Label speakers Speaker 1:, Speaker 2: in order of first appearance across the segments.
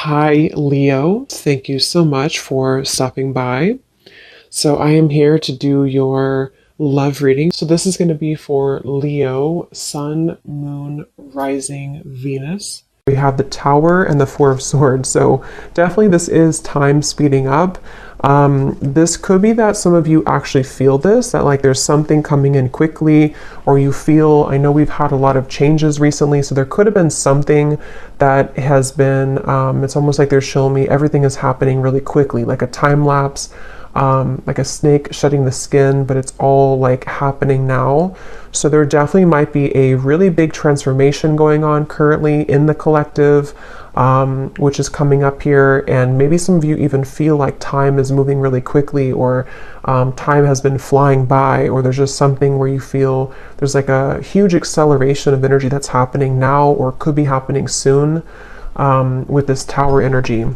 Speaker 1: Hi, Leo. Thank you so much for stopping by. So, I am here to do your love reading. So, this is going to be for Leo, Sun, Moon, Rising, Venus. We have the Tower and the Four of Swords. So, definitely, this is time speeding up. This could be that some of you actually feel this, that like there's something coming in quickly, or you feel, I know we've had a lot of changes recently, so there could have been something that has been, it's almost like they're showing me everything is happening really quickly, like a time lapse, like a snake shedding the skin, but it's all like happening now. So there definitely might be a really big transformation going on currently in the collective, which is coming up here. And maybe some of you even feel like time is moving really quickly, or time has been flying by, or there's just something where you feel there's like a huge acceleration of energy that's happening now or could be happening soon with this Tower energy.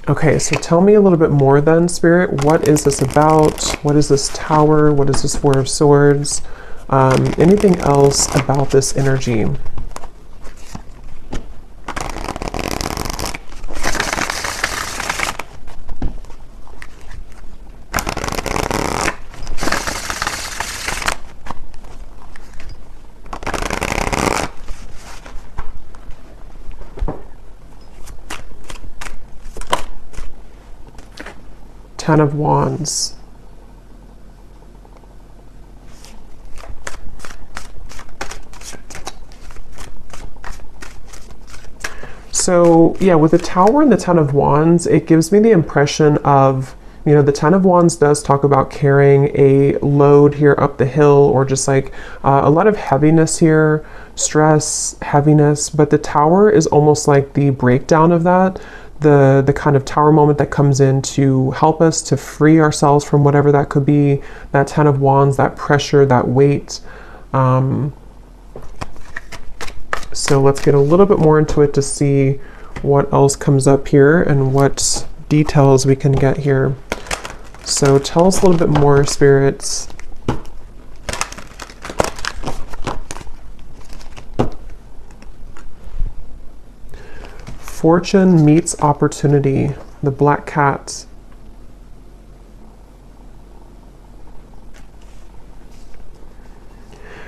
Speaker 1: Okay, so tell me a little bit more then, Spirit. What is this about? What is this Tower? What is this Four of Swords? Anything else about this energy? Ten of Wands. So yeah, with the Tower and the Ten of Wands, it gives me the impression of, the Ten of Wands does talk about carrying a load here up the hill, or just like a lot of heaviness here, stress, heaviness, but the Tower is almost like the breakdown of that. The kind of Tower moment that comes in to help us to free ourselves from whatever that could be, that Ten of Wands, that pressure, that weight. So let's get a little bit more into it to see what else comes up here and what details we can get here. So tell us a little bit more, spirits. Fortune meets opportunity, the black cat.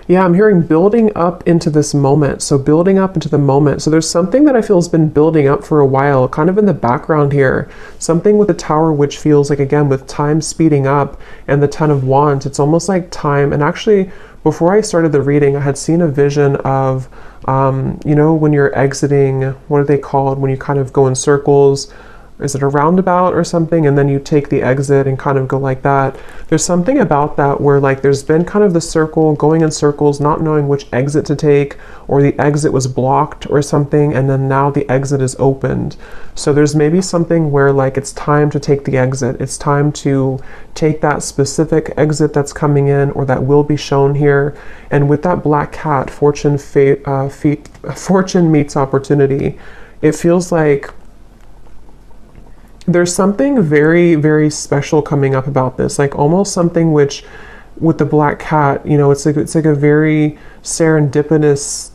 Speaker 1: Yeah, I'm hearing building up into this moment. So building up into the moment. So there's something that I feel has been building up for a while, kind of in the background here. Something with the Tower, which feels like, again, with time speeding up, and the Ten of Wands, it's almost like time. And actually, before I started the reading, I had seen a vision of, when you're exiting, what are they called? When you kind of go in circles. Is it a roundabout or something? And then you take the exit and kind of go like that. There's something about that where like there's been kind of the circle, going in circles, not knowing which exit to take, or the exit was blocked or something, and then now the exit is opened. So there's maybe something where like it's time to take the exit. It's time to take that specific exit that's coming in, or that will be shown here. And with that black cat, fortune meets opportunity. It feels like there's something very, very special coming up about this, like almost something which, with the black cat, it's like a very serendipitous,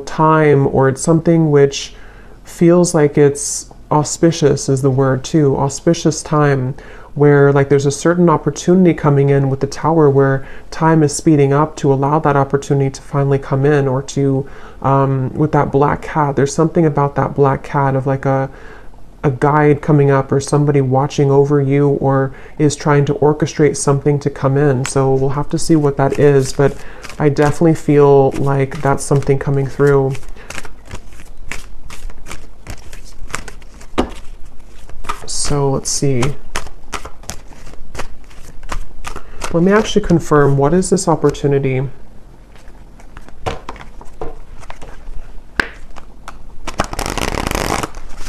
Speaker 1: time, or it's something which feels like it's auspicious is the word too, auspicious time, where like there's a certain opportunity coming in with the Tower where time is speeding up to allow that opportunity to finally come in, or to, with that black cat, there's something about that black cat of like a guide coming up, or somebody watching over you, or is trying to orchestrate something to come in. So we'll have to see what that is, but I definitely feel like that's something coming through. So let's see. Let me actually confirm, what is this opportunity?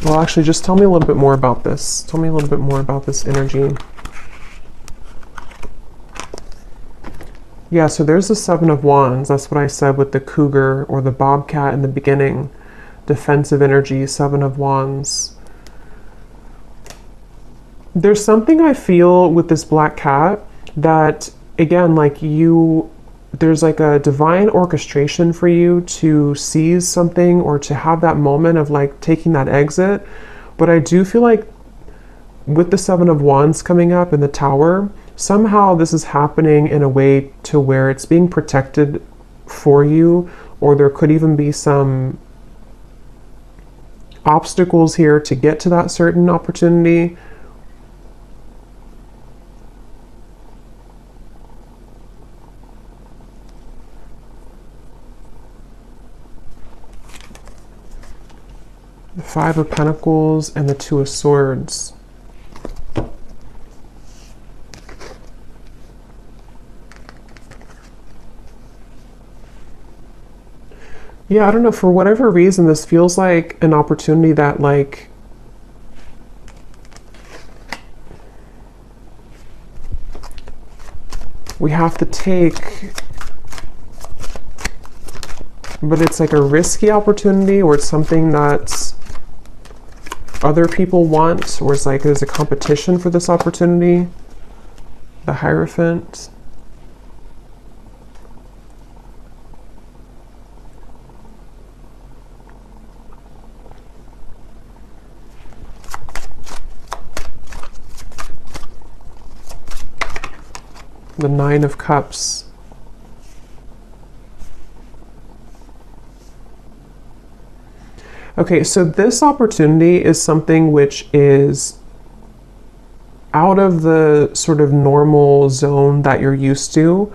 Speaker 1: Well, actually, just tell me a little bit more about this. Tell me a little bit more about this energy. Yeah, so there's the Seven of Wands. That's what I said with the cougar or the bobcat in the beginning. Defensive energy, Seven of Wands. There's something I feel with this black cat that, again, like there's like a divine orchestration for you to seize something or to have that moment of like taking that exit. But I do feel like with the Seven of Wands coming up in the Tower, somehow this is happening in a way to where it's being protected for you, or there could even be some obstacles here to get to that certain opportunity. The Five of Pentacles and the Two of Swords. Yeah, I don't know, for whatever reason, this feels like an opportunity that like we have to take, but it's like a risky opportunity, or it's something that other people want, or it's like there's a competition for this opportunity. The Hierophant. The Nine of Cups. Okay, so this opportunity is something which is out of the sort of normal zone that you're used to,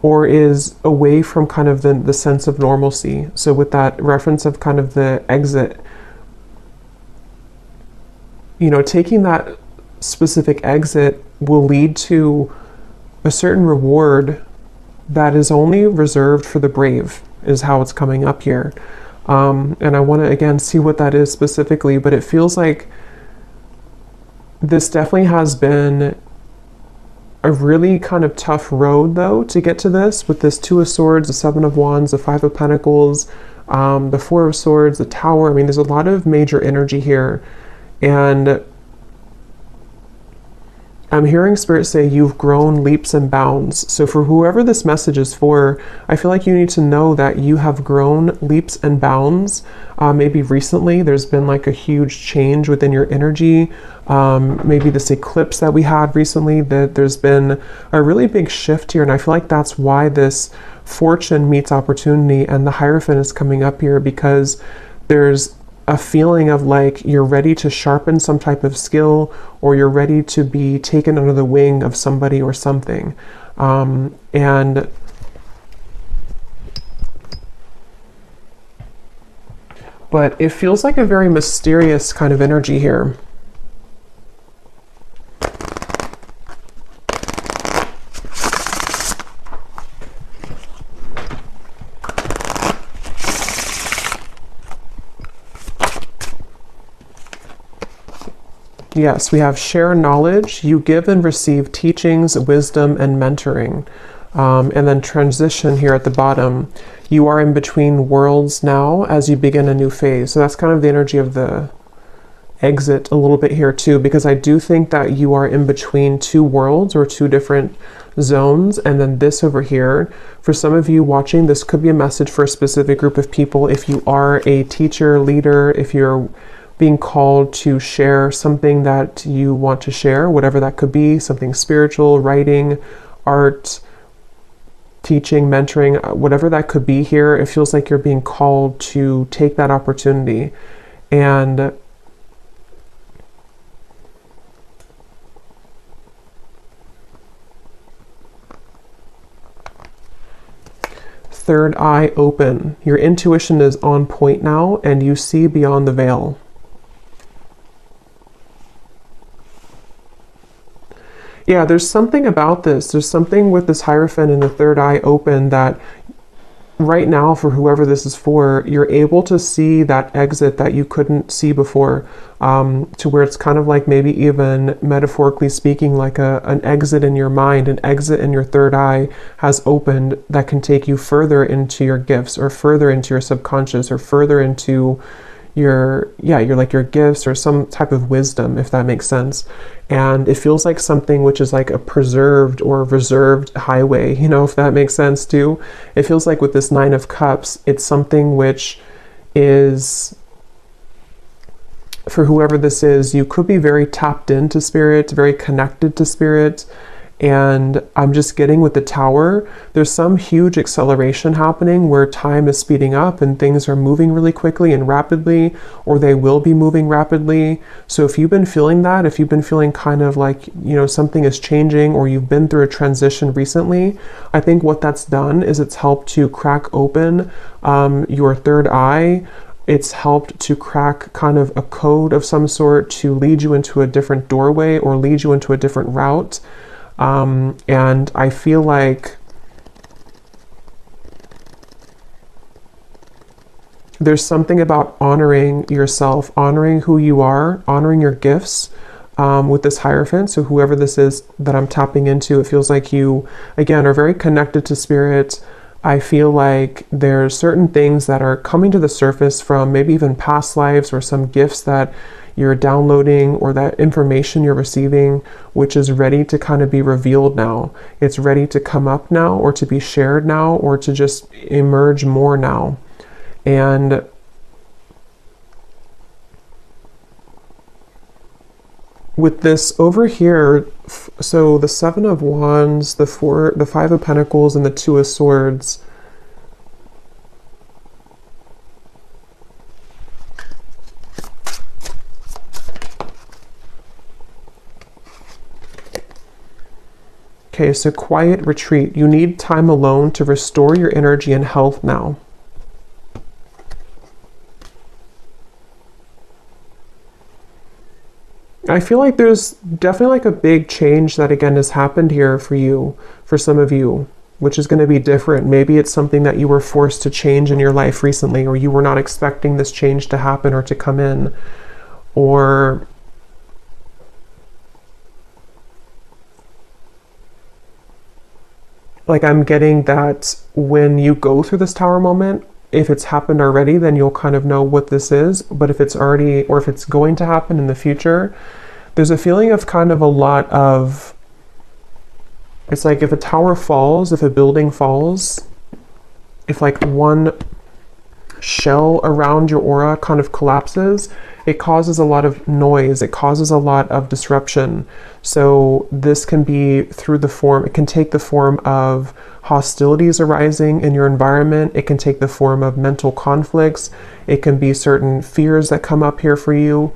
Speaker 1: or is away from kind of the sense of normalcy. So with that reference of kind of the exit, you know, taking that specific exit will lead to a certain reward that is only reserved for the brave, is how it's coming up here. And I want to again see what that is specifically, but it feels like this definitely has been a really kind of tough road though to get to this, with this Two of Swords, the Seven of Wands, the Five of Pentacles, the Four of Swords, the Tower. I mean, there's a lot of major energy here, and I'm hearing Spirit say you've grown leaps and bounds. So for whoever this message is for, I feel like you need to know that you have grown leaps and bounds. Maybe recently there's been like a huge change within your energy. Maybe this eclipse that we had recently, that there's been a really big shift here. And I feel like that's why this fortune meets opportunity and the Hierophant is coming up here, because there's a feeling of like you're ready to sharpen some type of skill, or you're ready to be taken under the wing of somebody or something. But it feels like a very mysterious kind of energy here. Yes, we have share knowledge. You give and receive teachings, wisdom, and mentoring. And then transition here at the bottom. You are in between worlds now as you begin a new phase. So that's kind of the energy of the exit a little bit here too, because I do think that you are in between two worlds or two different zones. And then this over here, for some of you watching, this could be a message for a specific group of people. If you are a teacher, leader, if you're being called to share something that you want to share, whatever that could be, something spiritual, writing, art, teaching, mentoring, whatever that could be here, it feels like you're being called to take that opportunity. And third eye open. Your intuition is on point now, and you see beyond the veil. Yeah, there's something about this. There's something with this Hierophant and the third eye open that right now, for whoever this is for, you're able to see that exit that you couldn't see before, to where it's kind of like maybe even metaphorically speaking, like an exit in your mind, an exit in your third eye has opened that can take you further into your gifts, or further into your subconscious, or further into your gifts or some type of wisdom, if that makes sense. And it feels like something which is like a preserved or reserved highway, if that makes sense too. It feels like with this Nine of Cups, it's something which is, for whoever this is, you could be very tapped into spirit, very connected to spirit. And I'm just getting with the Tower, there's some huge acceleration happening where time is speeding up and things are moving really quickly and rapidly, or they will be moving rapidly. So if you've been feeling that, if you've been feeling kind of like, something is changing, or you've been through a transition recently, I think what that's done is it's helped to crack open your third eye. It's helped to crack kind of a code of some sort to lead you into a different doorway or lead you into a different route. And I feel like there's something about honoring yourself, honoring who you are, honoring your gifts with this Hierophant. So whoever this is that I'm tapping into, it feels like you, again, are very connected to spirit. I feel like there's certain things that are coming to the surface from maybe even past lives or some gifts that you're downloading or that information you're receiving, which is ready to kind of be revealed now. It's ready to come up now, or to be shared now, or to just emerge more now. And with this over here, so the Seven of Wands, the Five of Pentacles, and the Two of Swords. Okay, so quiet retreat. You need time alone to restore your energy and health now. I feel like there's definitely like a big change that again has happened here for you, for some of you, which is going to be different. Maybe it's something that you were forced to change in your life recently, or you were not expecting this change to happen or to come in, or like I'm getting that when you go through this Tower moment, if it's happened already, then you'll kind of know what this is. But if it's already, or if it's going to happen in the future, there's a feeling of kind of a lot of, it's like if a tower falls, if a building falls, if like one shell around your aura kind of collapses, it causes a lot of noise, it causes a lot of disruption. So this can be through the form, it can take the form of hostilities arising in your environment, it can take the form of mental conflicts, it can be certain fears that come up here for you,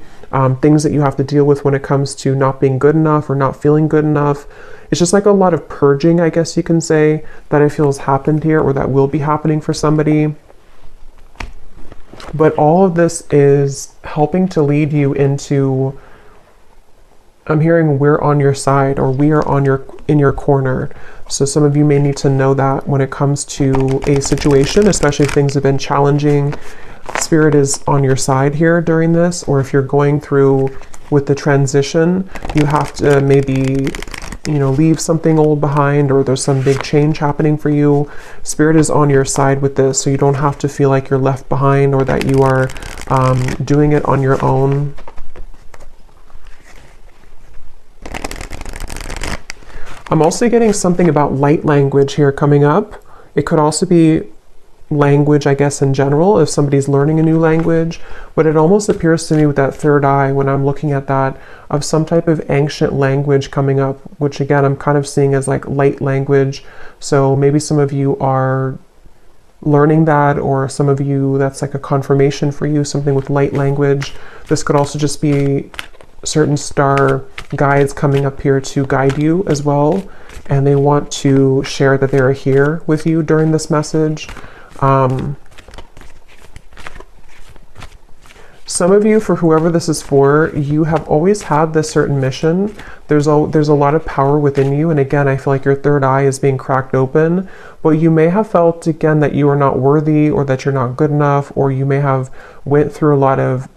Speaker 1: things that you have to deal with when it comes to not being good enough or not feeling good enough. It's just like a lot of purging, I guess you can say, that I feel has happened here, or that will be happening for somebody. But all of this is helping to lead you into, I'm hearing we're on your side, or we are in your corner. So some of you may need to know that when it comes to a situation, especially if things have been challenging, Spirit is on your side here during this. Or if you're going through with the transition, you have to maybe, leave something old behind, or there's some big change happening for you. Spirit is on your side with this, so you don't have to feel like you're left behind, or that you are doing it on your own. I'm also getting something about light language here coming up. It could also be language, I guess, in general, if somebody's learning a new language, but it almost appears to me with that third eye, when I'm looking at that, of some type of ancient language coming up, which again, I'm kind of seeing as like light language. So maybe some of you are learning that, or some of you, that's like a confirmation for you, something with light language. This could also just be certain star guides coming up here to guide you as well, and they want to share that they are here with you during this message. Some of you, for whoever this is for, you have always had this certain mission. There's a lot of power within you, and again, I feel like your third eye is being cracked open, but you may have felt again that you are not worthy, or that you're not good enough, or you may have went through a lot of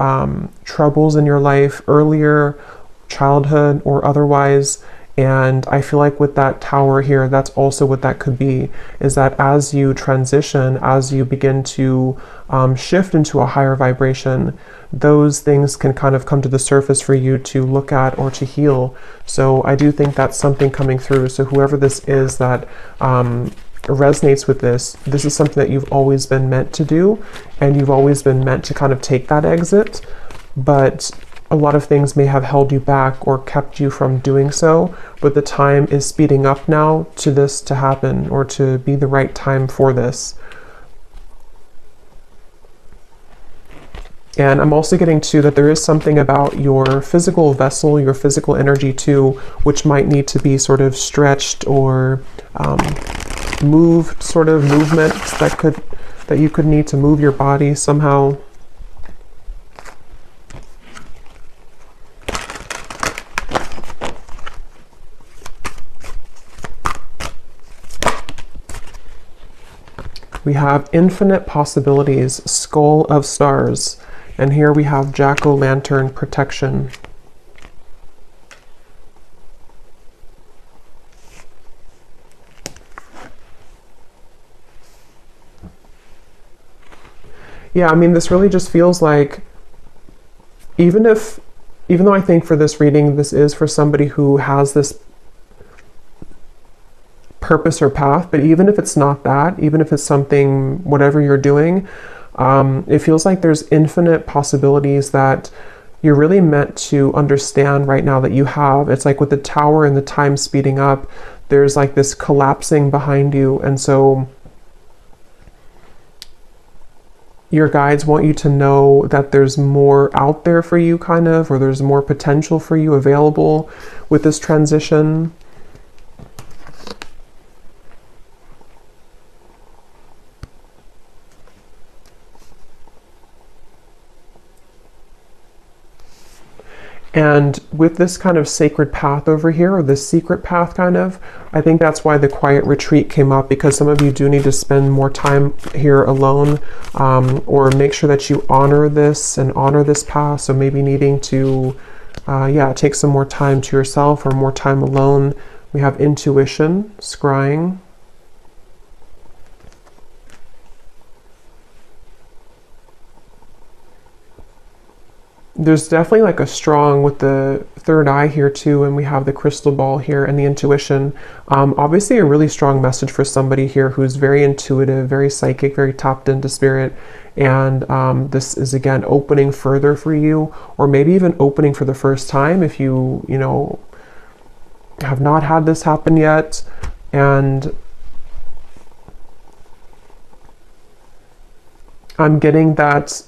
Speaker 1: troubles in your life earlier, childhood or otherwise, And I feel like with that tower here, that's also what that could be, is that as you transition, as you begin to shift into a higher vibration, those things can kind of come to the surface for you to look at or to heal. So I do think that's something coming through. So whoever this is that resonates with this is something that you've always been meant to do, and you've always been meant to kind of take that exit, but a lot of things may have held you back or kept you from doing so, but the time is speeding up now to this to happen, or to be the right time for this. And I'm also getting to that there is something about your physical vessel, your physical energy too, which might need to be sort of stretched or moved, sort of movements that you could need to move your body somehow. We have infinite possibilities, skull of stars, and here we have jack-o'-lantern protection. Yeah, I mean, this really just feels like, even though I think for this reading, this is for somebody who has this purpose or path, but even if it's not that, even if it's something, whatever you're doing, it feels like there's infinite possibilities that you're really meant to understand right now that you have. It's like with the tower and the time speeding up, there's like this collapsing behind you, and so your guides want you to know that there's more out there for you, kind of, or there's more potential for you available with this transition. And with this kind of sacred path over here, or this secret path kind of, I think that's why the quiet retreat came up, because some of you do need to spend more time here alone, or make sure that you honor this and honor this path. So maybe needing to, take some more time to yourself or more time alone. We have intuition, scrying. There's definitely like a strong with the third eye here too, and we have the crystal ball here and the intuition. Obviously a really strong message for somebody here who's very intuitive, very psychic, very tapped into spirit. And this is again opening further for you, or maybe even opening for the first time if you have not had this happen yet. And I'm getting that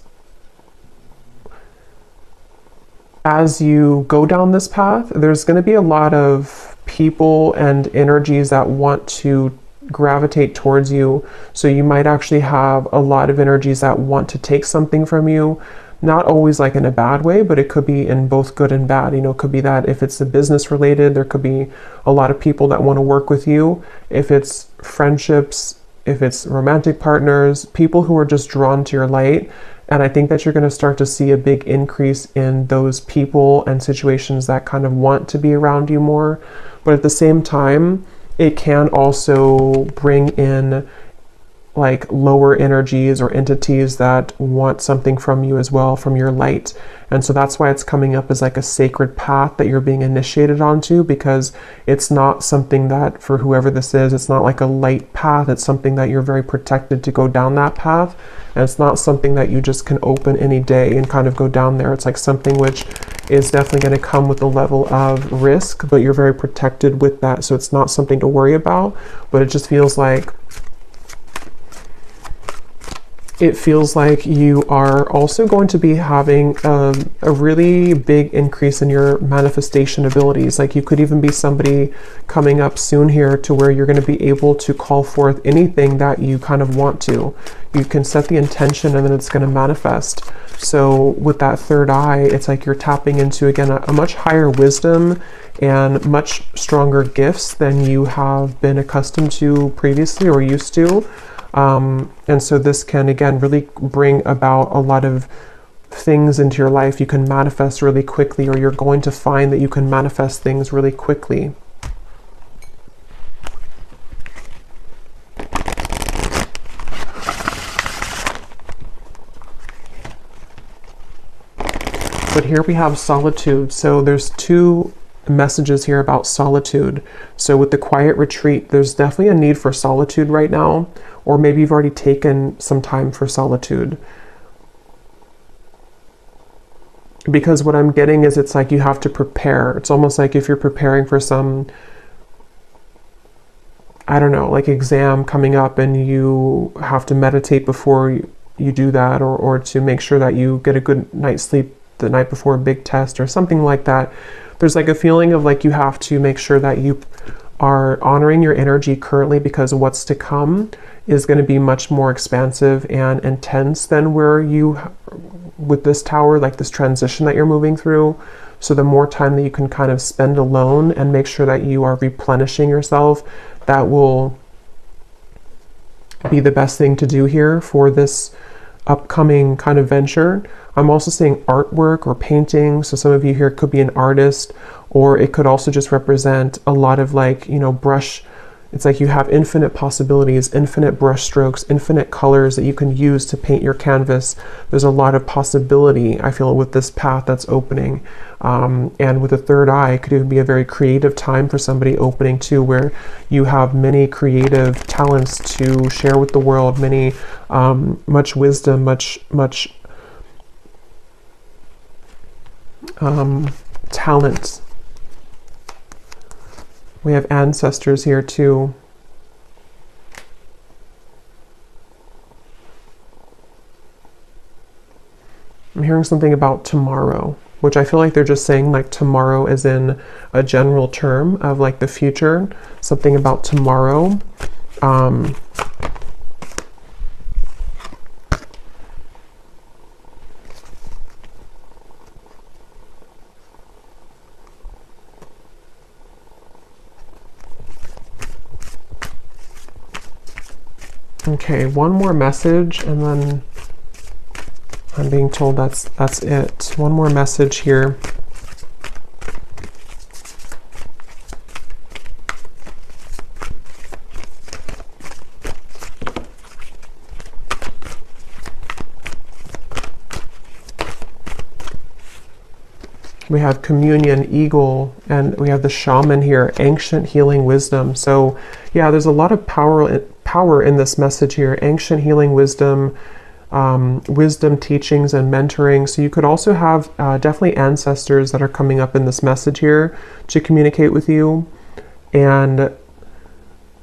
Speaker 1: as you go down this path, there's going to be a lot of people and energies that want to gravitate towards you. So you might actually have a lot of energies that want to take something from you, not always like in a bad way, but it could be in both good and bad. It could be that if it's a business related, there could be a lot of people that want to work with you. If it's friendships, if it's romantic partners, people who are just drawn to your light. And I think that you're going to start to see a big increase in those people and situations that kind of want to be around you more. But at the same time, it can also bring in like lower energies or entities that want something from you as well, from your light. And so that's why it's coming up as like a sacred path that you're being initiated onto, because it's not something that, for whoever this is, it's not like a light path. It's something that you're very protected to go down that path. And it's not something that you just can open any day and kind of go down there. It's like something which is definitely going to come with a level of risk, but you're very protected with that. So it's not something to worry about, but it just feels like you are also going to be having a really big increase in your manifestation abilities. Like you could even be somebody coming up soon here to where you're going to be able to call forth anything that you kind of want to. You can set the intention and then it's going to manifest. So with that third eye, it's like you're tapping into, again, a much higher wisdom and much stronger gifts than you have been accustomed to previously or used to. And so this can, again, really bring about a lot of things into your life. You can manifest really quickly, or you're going to find that you can manifest things really quickly. But here we have solitude. So there's two messages here about solitude. So with the quiet retreat, there's definitely a need for solitude right now, or maybe you've already taken some time for solitude. Because what I'm getting is it's like you have to prepare. It's almost like if you're preparing for some, I don't know, like exam coming up and you have to meditate before you do that, or to make sure that you get a good night's sleep the night before a big test or something like that. There's like a feeling of like you have to make sure that you are honoring your energy currently, because what's to come is going to be much more expansive and intense than where you, with this tower, like this transition that you're moving through. So the more time that you can kind of spend alone and make sure that you are replenishing yourself, that will be the best thing to do here for this upcoming kind of venture. I'm also seeing artwork or painting. So some of you here could be an artist, or it could also just represent a lot of like, you know, brush. It's like you have infinite possibilities, infinite brush strokes, infinite colors that you can use to paint your canvas. There's a lot of possibility, I feel, with this path that's opening. And with the third eye, it could even be a very creative time for somebody opening too, where you have many creative talents to share with the world, many, much wisdom, much talent. We have ancestors here too. I'm hearing something about tomorrow, which I feel like they're just saying like tomorrow as in a general term of like the future, something about tomorrow. Okay, one more message and then I'm being told that's it. One more message here. We have communion, eagle, and we have the shaman here, ancient healing wisdom. So yeah, there's a lot of power in this message here. Ancient healing wisdom, wisdom teachings and mentoring. So you could also have definitely ancestors that are coming up in this message here to communicate with you. And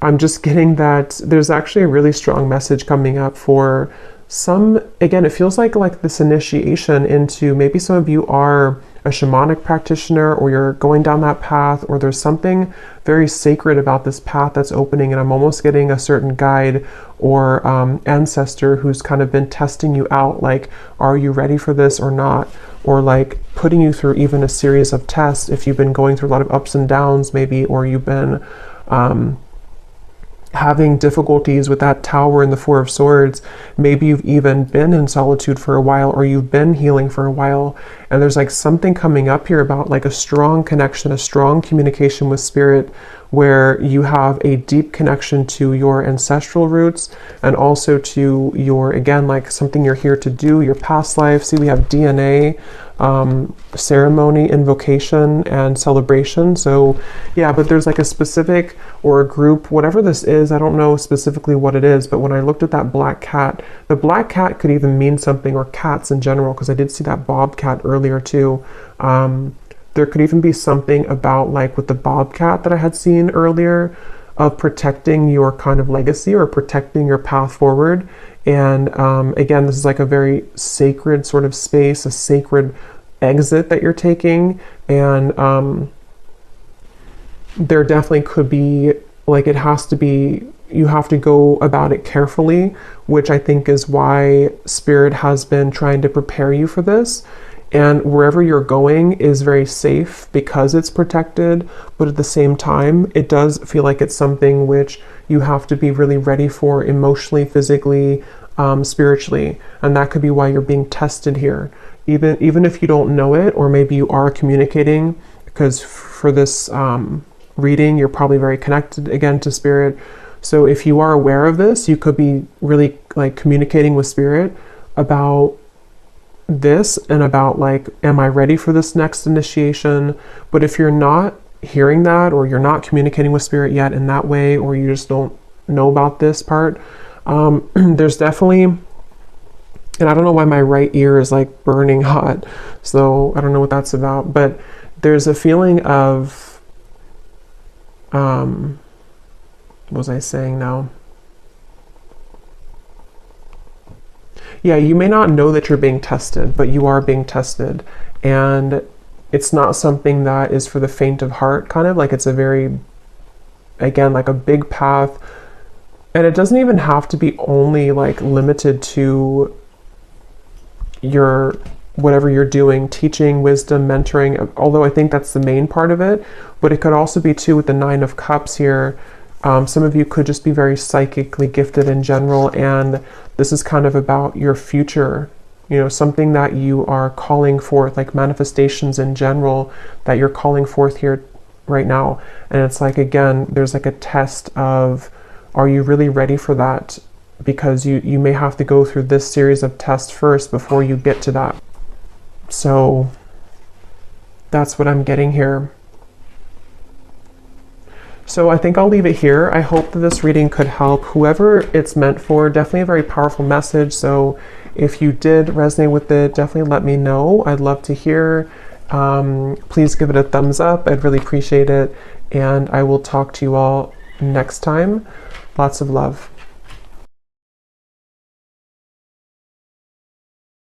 Speaker 1: I'm just getting that there's actually a really strong message coming up for some. Again, it feels like this initiation into, maybe some of you are a shamanic practitioner, or you're going down that path, or there's something very sacred about this path that's opening, and I'm almost getting a certain guide or ancestor who's kind of been testing you out, like, are you ready for this or not? Or like putting you through even a series of tests if you've been going through a lot of ups and downs maybe, or you've been having difficulties with that tower in the Four of Swords. Maybe you've even been in solitude for a while, or you've been healing for a while, and there's like something coming up here about like a strong connection, a strong communication with spirit, where you have a deep connection to your ancestral roots, and also to your, again, like something you're here to do, your past life. See, we have DNA, ceremony, invocation, and celebration. So yeah, but there's like a specific, or a group, whatever this is, I don't know specifically what it is, but when I looked at that black cat, the black cat could even mean something, or cats in general, because I did see that bobcat earlier too. There could even be something about, like with the bobcat that I had seen earlier, of protecting your kind of legacy, or protecting your path forward. And again, this is like a very sacred sort of space, a sacred exit that you're taking. And there definitely could be, like, it has to be, you have to go about it carefully, which I think is why Spirit has been trying to prepare you for this. And wherever you're going is very safe because it's protected, but at the same time, it does feel like it's something which you have to be really ready for emotionally, physically, spiritually. And that could be why you're being tested here. Even if you don't know it, or maybe you are communicating, because for this reading, you're probably very connected again to Spirit. So if you are aware of this, you could be really like communicating with Spirit about this and about like, am I ready for this next initiation? But if you're not hearing that, or you're not communicating with spirit yet in that way, or you just don't know about this part, there's definitely, and I don't know why my right ear is like burning hot, so I don't know what that's about, but there's a feeling of, what was I saying now? Yeah, you may not know that you're being tested, but you are being tested. And it's not something that is for the faint of heart, kind of like it's a very, again, like a big path. And it doesn't even have to be only like limited to your, whatever you're doing, teaching, wisdom, mentoring, although I think that's the main part of it. But it could also be too with the Nine of Cups here. Some of you could just be very psychically gifted in general, and this is kind of about your future, you know, something that you are calling forth, like manifestations in general that you're calling forth here right now. And it's like, again, there's like a test of, are you really ready for that? Because you may have to go through this series of tests first before you get to that. So that's what I'm getting here. So I think I'll leave it here. I hope that this reading could help whoever it's meant for. Definitely a very powerful message. So if you did resonate with it, definitely let me know. I'd love to hear. Please give it a thumbs up. I'd really appreciate it. And I will talk to you all next time. Lots of love.